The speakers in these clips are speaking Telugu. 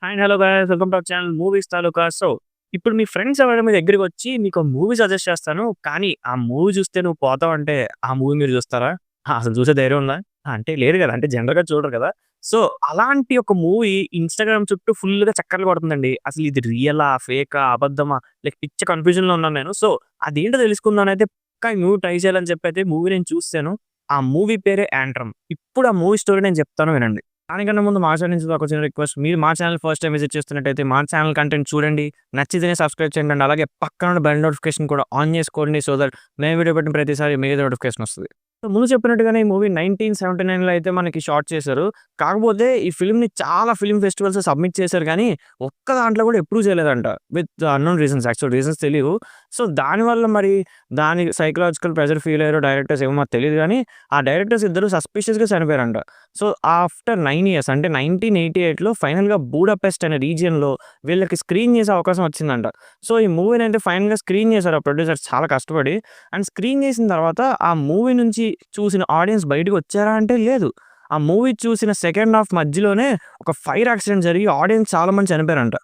And hello guys welcome to our channel movies taluka. So, ఇప్పుడు మీ ఫ్రెండ్స్ ఎవరైనా మీ దగ్గరికొచ్చి నీకో మూవీ సజెస్ట్ చేస్తాను. కానీ ఆ మూవీ చూస్తే నువ్వు పోతావంటే ఆ మూవీ మీరు చూస్తారా? అసలు చూసే ధైర్యం ఉందా? అంటే లేదు గదా! అంటే జనరల్‌గా చూడరు కదా! సో, అలాంటి ఒక మూవీ ఇన్‌స్టాగ్రామ్ చుట్టూ ఫుల్‌గా చక్కర్లు కొడుతుందండి. అసలు ఇది రియలా? ఫేకా? అబద్ధమా? లైక్ పిచ్చ కన్‌ఫ్యూజన్‌లో ఉన్నాను నేను. సో, అదేంటో తెలుసుకుందామనైతే పక్కా ఈ మూవీ ట్రై చేయాలని చెప్పైతే మూవీ నేను చూసేసాను. ఆ మూవీ పేరే 'యాంట్రమ్'. ఇప్పుడు ఆ మూవీ స్టోరీ నేను చెప్తాను వినండి. దానికన్నా ముందు మా ఛానల్ నుంచి ఒక చిన్న రిక్వెస్ట్. మీరు మా ఛానల్ ఫస్ట్ టైమ్ విజిట్ చేస్తున్నట్టయితే మా ఛానల్ కంటెంట్ చూడండి. నచ్చితేనే సబ్స్క్రైబ్ చేయండి. అండ్ అలాగే పక్కన ఉన్న బెల్ నోటిఫికేషన్ కూడా ఆన్ చేసుకోండి. సో దట్ మేము వీడియో పెట్టిన ప్రతిసారి మీకు నోటిఫికేషన్ వస్తది. సో ముందు చెప్పినట్టుగానే ఈ మూవీ 1979లో అయితే మనకి షాట్ చేశారు. కాకపోతే ఈ ఫిల్మ్‌ని చాలా ఫిల్మ్ ఫెస్టివల్స్ సబ్మిట్ చేశారు గానీ, ఒక్క దాంట్లో కూడా అప్రూవ్ చేయలేదంట. With unknown reasons. Actual reasons తెలీవు. సో దానివల్ల మరి దాని సైకలాజికల్ ప్రెషర్ ఫీల్ అయ్యారో డైరెక్టర్స్ ఏమో మాకు తెలీదు గానీ, ఆ డైరెక్టర్స్ ఇద్దరు సస్పిషియస్‌గా చనిపోయారంట. సో, ఆఫ్టర్ 9 ఇయర్స్ అంటే 1988లో ఫైనల్‌గా బూడాపెస్ట్ అనే రీజియన్‌లో వీళ్ళకి స్క్రీన్ చేసే అవకాశం వచ్చిందంట. సో, ఈ మూవీనైతే ఫైనల్‌గా స్క్రీన్ చేశారు ఆ ప్రొడ్యూసర్స్ చాలా కష్టపడి. అండ్ స్క్రీన్ చేసిన తర్వాత ఆ మూవీ నుంచి చూసిన ఆడియన్స్ బయటకొచ్చారా అంటే లేదు. ఆ మూవీ చూసిన సెకండ్ హాఫ్ మధ్యలోనే ఒక ఫైర్ యాక్సిడెంట్ జరిగి ఆడియన్స్ చాలా మంది చనిపోయారంట.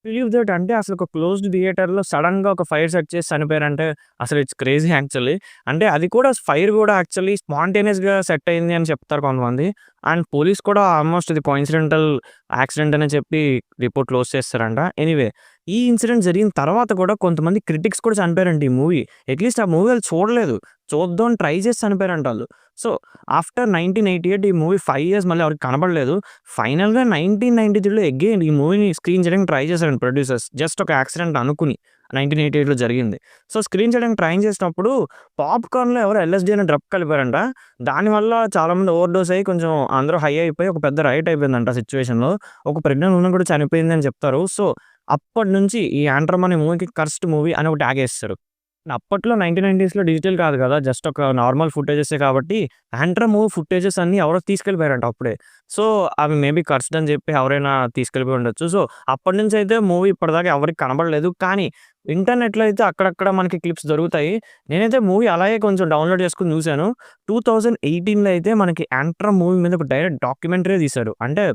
బిలీవ్ దట్ అంటే అసలు ఒక క్లోజ్డ్ థియేటర్‌లో సడెన్‌గా ఒక ఫైర్ సెట్ చేసి చనిపోయారంటే అసలు ఇట్స్ క్రేజీ యాక్చువల్లీ. అంటే అది కూడా ఫైర్ కూడా యాక్చువల్లీ స్పాంటేనియస్‌గా సెట్ అయింది అని చెప్తారు కొంతమంది. అండ్ పోలీస్ కూడా ఆల్మోస్ట్ ఇది కోయిన్సిడెంటల్ యాక్సిడెంట్ అని చెప్పి రిపోర్ట్ క్లోజ్ చేసేసారంట. ఎనీవే ఈ ఇన్సిడెంట్ జరిగిన తర్వాత కూడా కొంతమంది క్రిటిక్స్ కూడా చనిపోయారంట ఈ మూవీ. అట్‌లీస్ట్ ఆ మూవీ ఆళ్ళు చూడలేదు. చూద్దాం అని ట్రై చేసి చనిపోయారంట ఆళ్ళు. సో, ఆఫ్టర్ 1988 ఈ మూవీ 5 ఇయర్స్ మళ్ళీ ఎవరికీ కనపడలేదు. ఫైనల్‌గా 1993లో అగైన్ ఈ మూవీని స్క్రీన్ చేయడానికి ట్రై చేశారంట ప్రొడ్యూసర్స్. జస్ట్ ఒక యాక్సిడెంట్ అనుకుని 1988లో జరిగింది. సో, స్క్రీన్ చేయడానికి ట్రై చేసినప్పుడు పాప్‌కార్న్‌లో ఎవరో ఎల్ఎస్‌డీ అనే డ్రగ్ కలిపారంట. దానివల్ల చాలామంది ఓవర్‌డోస్ అయ్యి కొంచెం అందరూ హై అయిపోయి ఒక పెద్ద రైట్ అయిపోయిందంట ఆ సిట్యుయేషన్‌లో. ఒక ప్రెగ్నెంట్ వుమెన్ కూడా చనిపోయింది అని చెప్తారు. సో, అప్పటినుంచి ఈ 'యాంట్రమ్' అనే మూవీకి కర్స్డ్ మూవీ అని ఒక ట్యాగ్ ఏసేసారు. అప్పట్లో 1990స్‌లో డిజిటల్ కాదు కదా! జస్ట్ ఒక నార్మల్ ఫుటేజెసే కాబట్టి 'యాంట్రమ్' మూవీ ఫుటేజెస్ అన్నీ ఎవరో తీసుకెళ్ళిపోయారంట అప్పుడే. సో, అవి మేబీ కర్స్డ్ అని చెప్పి ఎవరైనా తీసుకెళ్ళిపోయి ఉండొచ్చు. సో, అప్పటినుంచయితే మూవీ ఇప్పటిదాకా ఎవరికీ కనపడలేదు. కానీ ఇంటర్నెట్‌లో అయితే అక్కడక్కడ మనకి క్లిప్స్ దొరుకుతాయి. నేనైతే మూవీ అలాగే కొంచెం డౌన్‌లోడ్ చేసుకొని చూసాను. 2018లో అయితే మనకి 'యాంట్రమ్' మూవీ మీద ఒక డైరెక్ట్ డాక్యుమెంటరీయే తీశారు. అంటే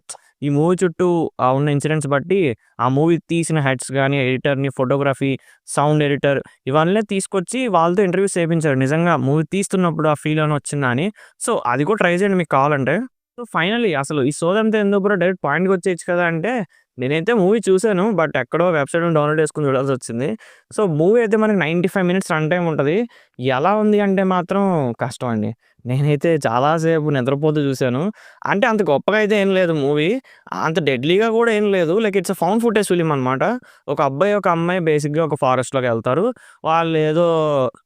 ఈ మూవీ చుట్టూ ఉన్న ఇన్సిడెంట్స్ బట్టి ఆ మూవీ తీసిన హెడ్స్ గాని, ఎడిటర్‌ని, ఫోటోగ్రఫీ, సౌండ్ ఎడిటర్ ఇవన్నీ తీసుకొచ్చి వాళ్ళతో ఇంటర్వ్యూస్ చేపించారు. నిజంగా మూవీ తీస్తున్నప్పుడు ఆ ఫీల్ ఏమైనా వచ్చిందా అని. సో, అది కూడా ట్రై చేయండి మీకు కావాలంటే. సో, ఫైనల్లీ అసలు ఈ సోదంతా ఎందుకు బ్రో డైరెక్ట్ పాయింట్‌కొచ్చేయొచ్చు కదా! అంటే నేనైతే మూవీ చూసాను. బట్ ఎక్కడో వెబ్‌సైట్‌లో డౌన్‌లోడ్ చేసుకొని చూడాల్సొచ్చింది. సో, మూవీ అయితే మనకి 95 మినిట్స్ రన్ టైమ్ ఉంటది. ఎలా ఉంది అంటే మాత్రం కష్టం అండి. నేనైతే చాలా సేపు నిద్రపోతూ చూసాను. అంటే అంత గొప్పగా అయితే ఏం లేదు మూవీ. అంత డెడ్లీగా కూడా ఏం లేదు. Like it's a found footage film అనమాట. ఒక అబ్బాయి, ఒక అమ్మాయి బేసిక్‌గా ఒక ఫారెస్ట్‌లోకెళ్తారు. వాళ్ళేదో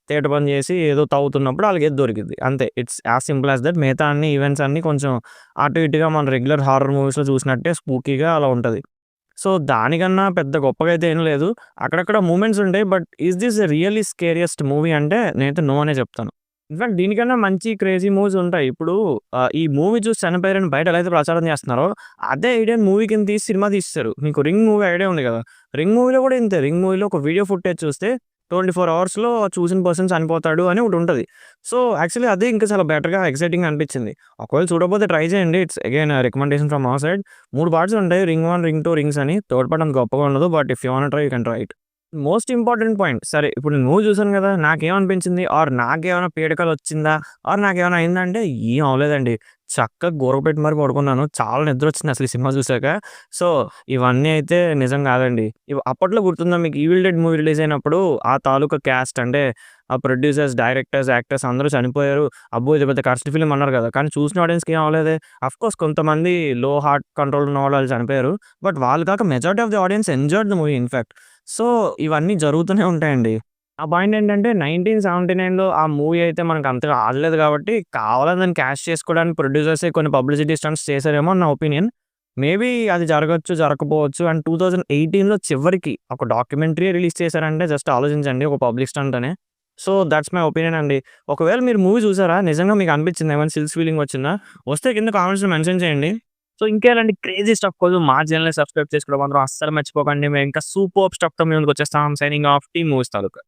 తీట పని చేసి ఏదో తవ్వుతున్నప్పుడు ఆళ్ళకేదో దొరికిద్ది. అంతే. It's as simple as that. మిగతా అన్ని ఈవెంట్స్ అన్నీ కొంచెం అటు ఇటుగా మన రెగ్యులర్ హారర్ మూవీస్‌లో చూసినట్టే స్పూకీగా అలా ఉంటది. సో, దానికన్నా పెద్ద గొప్పగా అయితే ఏం లేదు. అక్కడక్కడ మూవ్‌మెంట్స్ ఉంటాయి. But is this really scariest movie అంటే నేనైతే నో అనే చెప్తాను. ఇన్‌ఫాక్ట్ దీనికన్నా మంచి క్రేజీ మూవీస్ ఉంటాయి. ఇప్పుడు ఈ మూవీ చూసి చనిపోయారని బయట ఎలా అయితే ప్రచారం చేస్తున్నారో, అదే ఐడియాని మూవీ కింద తీసి సినిమా తీసేసారు. మీకు 'రింగ్' మూవీ ఐడియా ఉంది కదా! 'రింగ్' మూవీలో కూడా ఇంతే. 'రింగ్' మూవీలో ఒక వీడియో ఫుటేజ్ చూస్తే 24 అవర్స్‌లో చూసిన పర్సన్ చనిపోతాడు అని ఒకటుంటది. సో, యాక్చువల్లీ అదే ఇంకా చాలా బెటర్‌గా, ఎక్సైటింగ్‌గా అనిపించింది. ఒకవేళ చూడకపోతే ట్రై చేయండి. It's again recommendation from our side. 3 parts ఉంటాయి. 'రింగ్ 1, రింగ్ 2, రింగ్స్' అని. థర్డ్ పార్ట్ అంత గొప్పగా ఉండదు. But if you want try you can try it. Most important point. సరే ఇప్పుడు నేను మూవీ చూసాను గదా! నాకేమనిపించింది? ఆర్ నాకేమైనా పీడకలొచ్చిందా? ఆర్ నాకేమైనా అయిందంటే ఏం అవ్వలేదండి. చక్కగా గురకపెట్టి మరి పడుకున్నాను. చాలా నిద్రొచ్చింది అసలు ఈ సినిమా చూసాక. సో, ఇవన్నీ అయితే నిజం గాదండి. అప్పట్లో గుర్తుందా మీకు 'ఈవిల్ డెడ్' మూవీ రిలీజ్ అయినప్పుడు ఆ తాలూకా క్యాస్ట్ అంటే ఆ ప్రొడ్యూసర్స్, డైరెక్టర్స్, యాక్టర్స్ అందరూ చనిపోయారు. అబ్బో! ఇది పెద్ద కస్ట్ ఫిల్మ్ అన్నారు గదా! కానీ చూసిన ఆడియన్స్‌కి ఏం అవ్వలేదే. ఆఫ్‌కోర్స్ కొంతమంది లో హార్ట్ కంట్రోల్ ఉన్నవాళ్ళు ఆళ్ళు చనిపోయారు. బట్ వాళ్ళు కాక majority of the audience enjoyed the movie in fact. So, ఇవన్నీ జరుగుతూనే ఉంటాయండి. ఆ పాయింట్ ఏంటంటే 1979లో ఆ మూవీ అయితే మనకు అంతగా ఆడలేదు కాబట్టి, కావాలని దాన్ని క్యాష్ చేసుకోవడానికి ప్రొడ్యూసర్సే కొన్ని పబ్లిసిటీ స్టంట్స్ చేశారేమో అని నా ఒపీనియన్. మేబీ అది జరగొచ్చు, జరగకపోవచ్చు. అండ్ 2018లో చివరికి ఒక డాక్యుమెంటరీయే రిలీజ్ చేశారంటే జస్ట్ ఆలోచించండి ఒక పబ్లిక్ స్టంట్ అని. సో, థట్స్ మై ఒపీనియన్ అండి. ఒకవేళ మీరు మూవీ చూసారా? నిజంగా మీకు అనిపించిందా? ఏమైనా చిల్స్ ఫీలింగ్ వచ్చిందా? వస్తే కింద కామెంట్స్‌లో మెన్షన్ చేయండి. సో, ఇంకా ఇలాంటి క్రేజీ స్టఫ్ కోసం మా ఛానెల్‌ని సబ్స్క్రైబ్ చేసుకోవడం మాత్రం అస్సలు మర్చిపోకండి. మేము ఇంకా సూపర్బ్ స్టఫ్‌తో మీ ముందుకొచ్చేస్తాం. సైనింగ్ ఆఫ్ టీమ్ మూవీస్ తాలూకా.